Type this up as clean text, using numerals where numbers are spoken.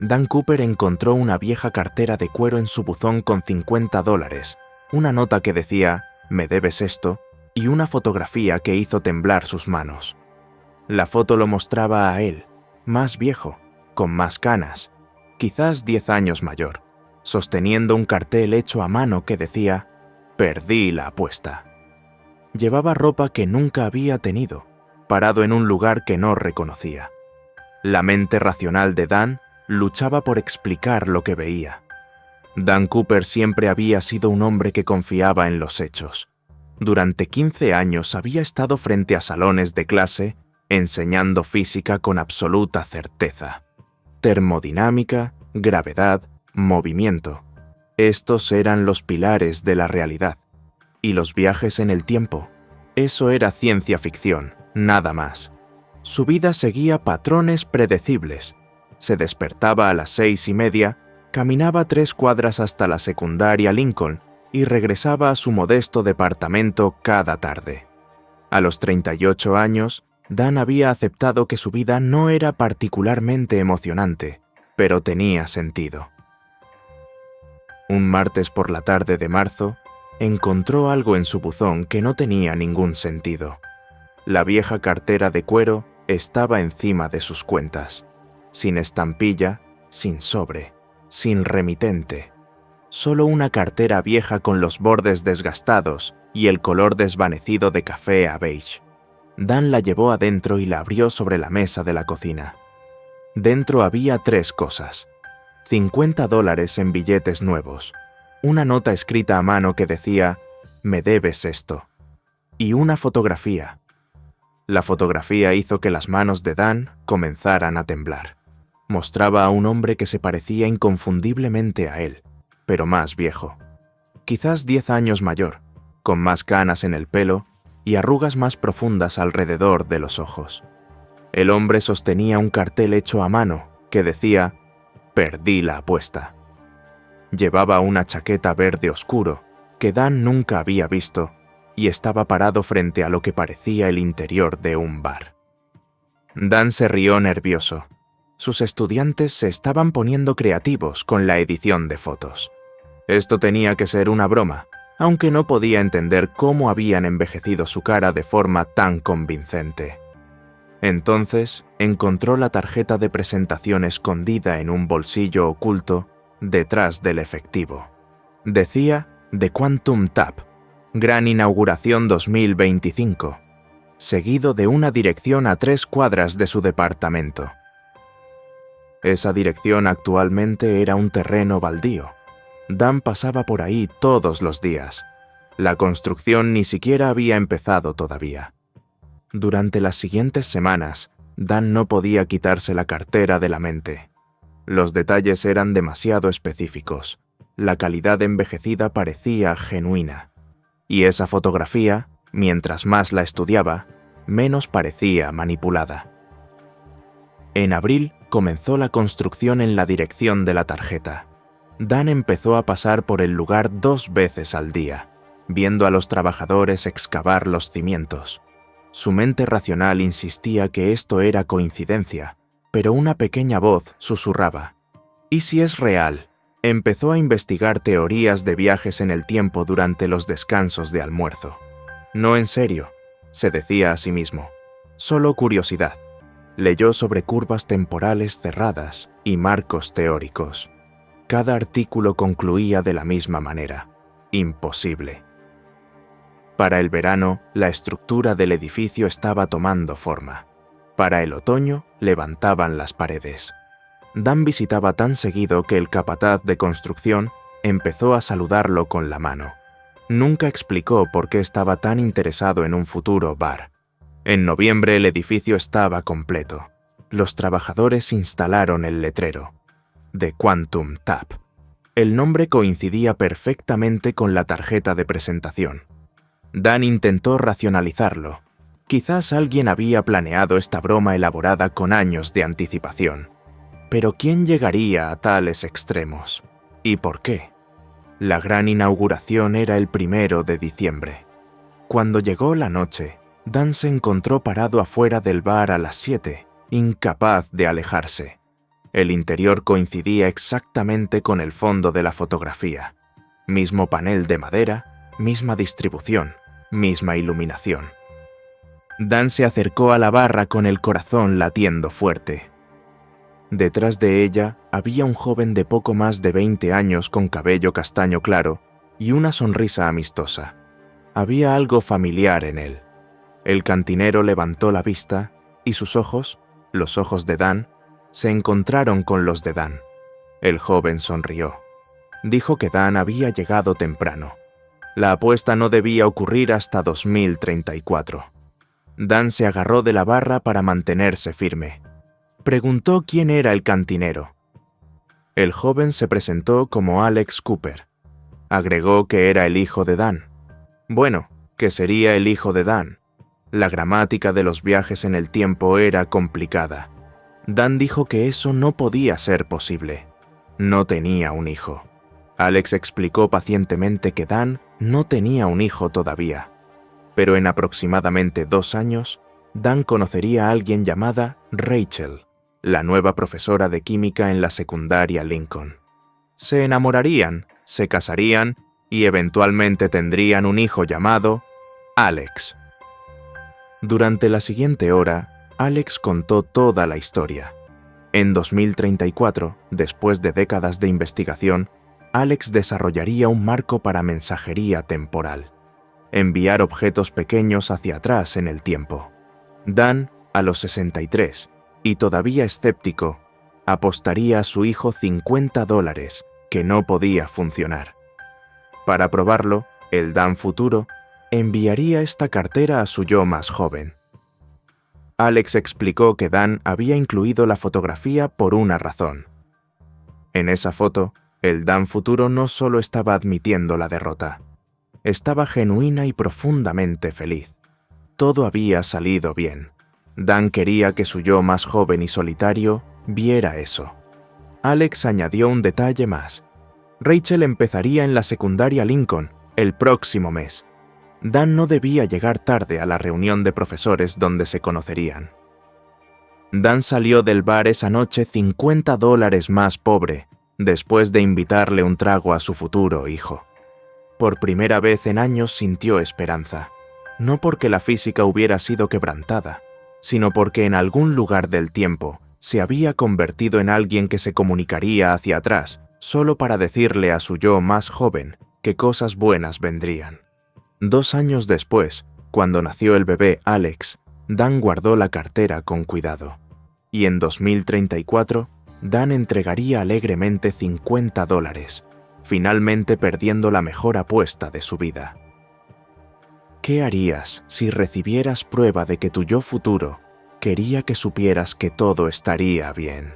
Dan Cooper encontró una vieja cartera de cuero en su buzón con $50, una nota que decía «Me debes esto» y una fotografía que hizo temblar sus manos. La foto lo mostraba a él, más viejo, con más canas, quizás 10 años mayor, sosteniendo un cartel hecho a mano que decía «Perdí la apuesta». Llevaba ropa que nunca había tenido, parado en un lugar que no reconocía. La mente racional de Dan luchaba por explicar lo que veía. Dan Cooper siempre había sido un hombre que confiaba en los hechos. Durante 15 años había estado frente a salones de clase enseñando física con absoluta certeza. Termodinámica, gravedad, movimiento. Estos eran los pilares de la realidad. Y los viajes en el tiempo. Eso era ciencia ficción, nada más. Su vida seguía patrones predecibles. Se despertaba a las 6:30, caminaba 3 cuadras hasta la secundaria Lincoln y regresaba a su modesto departamento cada tarde. A los 38 años, Dan había aceptado que su vida no era particularmente emocionante, pero tenía sentido. Un martes por la tarde de marzo, encontró algo en su buzón que no tenía ningún sentido. La vieja cartera de cuero estaba encima de sus cuentas, sin estampilla, sin sobre, sin remitente. Solo una cartera vieja con los bordes desgastados y el color desvanecido de café a beige. Dan la llevó adentro y la abrió sobre la mesa de la cocina. Dentro había 3 cosas: $50 en billetes nuevos, una nota escrita a mano que decía «Me debes esto», y una fotografía. La fotografía hizo que las manos de Dan comenzaran a temblar. Mostraba a un hombre que se parecía inconfundiblemente a él, pero más viejo. Quizás 10 años mayor, con más canas en el pelo y arrugas más profundas alrededor de los ojos. El hombre sostenía un cartel hecho a mano que decía «Perdí la apuesta». Llevaba una chaqueta verde oscuro que Dan nunca había visto y estaba parado frente a lo que parecía el interior de un bar. Dan se rió nervioso. Sus estudiantes se estaban poniendo creativos con la edición de fotos. Esto tenía que ser una broma, aunque no podía entender cómo habían envejecido su cara de forma tan convincente. Entonces encontró la tarjeta de presentación escondida en un bolsillo oculto detrás del efectivo. Decía The Quantum Tap, Gran Inauguración 2025, seguido de una dirección a 3 cuadras de su departamento. Esa dirección actualmente era un terreno baldío. Dan pasaba por ahí todos los días. La construcción ni siquiera había empezado todavía. Durante las siguientes semanas, Dan no podía quitarse la cartera de la mente. Los detalles eran demasiado específicos. La calidad envejecida parecía genuina. Y esa fotografía, mientras más la estudiaba, menos parecía manipulada. En abril comenzó la construcción en la dirección de la tarjeta. Dan empezó a pasar por el lugar 2 veces al día, viendo a los trabajadores excavar los cimientos. Su mente racional insistía que esto era coincidencia, pero una pequeña voz susurraba. ¿Y si es real? Empezó a investigar teorías de viajes en el tiempo durante los descansos de almuerzo. No en serio, se decía a sí mismo, solo curiosidad. Leyó sobre curvas temporales cerradas y marcos teóricos. Cada artículo concluía de la misma manera. Imposible. Para el verano, la estructura del edificio estaba tomando forma. Para el otoño, levantaban las paredes. Dan visitaba tan seguido que el capataz de construcción empezó a saludarlo con la mano. Nunca explicó por qué estaba tan interesado en un futuro bar. En noviembre el edificio estaba completo. Los trabajadores instalaron el letrero. The Quantum Tap. El nombre coincidía perfectamente con la tarjeta de presentación. Dan intentó racionalizarlo. Quizás alguien había planeado esta broma elaborada con años de anticipación. Pero ¿quién llegaría a tales extremos? ¿Y por qué? La gran inauguración era el 1 de diciembre. Cuando llegó la noche, Dan se encontró parado afuera del bar a las 7, incapaz de alejarse. El interior coincidía exactamente con el fondo de la fotografía. Mismo panel de madera, misma distribución, misma iluminación. Dan se acercó a la barra con el corazón latiendo fuerte. Detrás de ella había un joven de poco más de 20 años con cabello castaño claro y una sonrisa amistosa. Había algo familiar en él. El cantinero levantó la vista y sus ojos, los ojos de Dan, se encontraron con los de Dan. El joven sonrió. Dijo que Dan había llegado temprano. La apuesta no debía ocurrir hasta 2034. Dan se agarró de la barra para mantenerse firme. Preguntó quién era el cantinero. El joven se presentó como Alex Cooper. Agregó que era el hijo de Dan. Bueno, que sería el hijo de Dan. La gramática de los viajes en el tiempo era complicada. Dan dijo que eso no podía ser posible. No tenía un hijo. Alex explicó pacientemente que Dan no tenía un hijo todavía. Pero en aproximadamente 2 años, Dan conocería a alguien llamada Rachel, la nueva profesora de química en la secundaria Lincoln. Se enamorarían, se casarían y eventualmente tendrían un hijo llamado Alex. Durante la siguiente hora, Alex contó toda la historia. En 2034, después de décadas de investigación, Alex desarrollaría un marco para mensajería temporal. Enviar objetos pequeños hacia atrás en el tiempo. Dan, a los 63, y todavía escéptico, apostaría a su hijo $50 que no podía funcionar. Para probarlo, el Dan futuro enviaría esta cartera a su yo más joven. Alex explicó que Dan había incluido la fotografía por una razón. En esa foto, el Dan futuro no solo estaba admitiendo la derrota, estaba genuina y profundamente feliz. Todo había salido bien. Dan quería que su yo más joven y solitario viera eso. Alex añadió un detalle más. Rachel empezaría en la secundaria Lincoln el próximo mes. Dan no debía llegar tarde a la reunión de profesores donde se conocerían. Dan salió del bar esa noche $50 más pobre, después de invitarle un trago a su futuro hijo. Por primera vez en años sintió esperanza, no porque la física hubiera sido quebrantada, sino porque en algún lugar del tiempo se había convertido en alguien que se comunicaría hacia atrás, solo para decirle a su yo más joven que cosas buenas vendrían. 2 años después, cuando nació el bebé Alex, Dan guardó la cartera con cuidado. Y en 2034, Dan entregaría alegremente $50, finalmente perdiendo la mejor apuesta de su vida. ¿Qué harías si recibieras prueba de que tu yo futuro quería que supieras que todo estaría bien?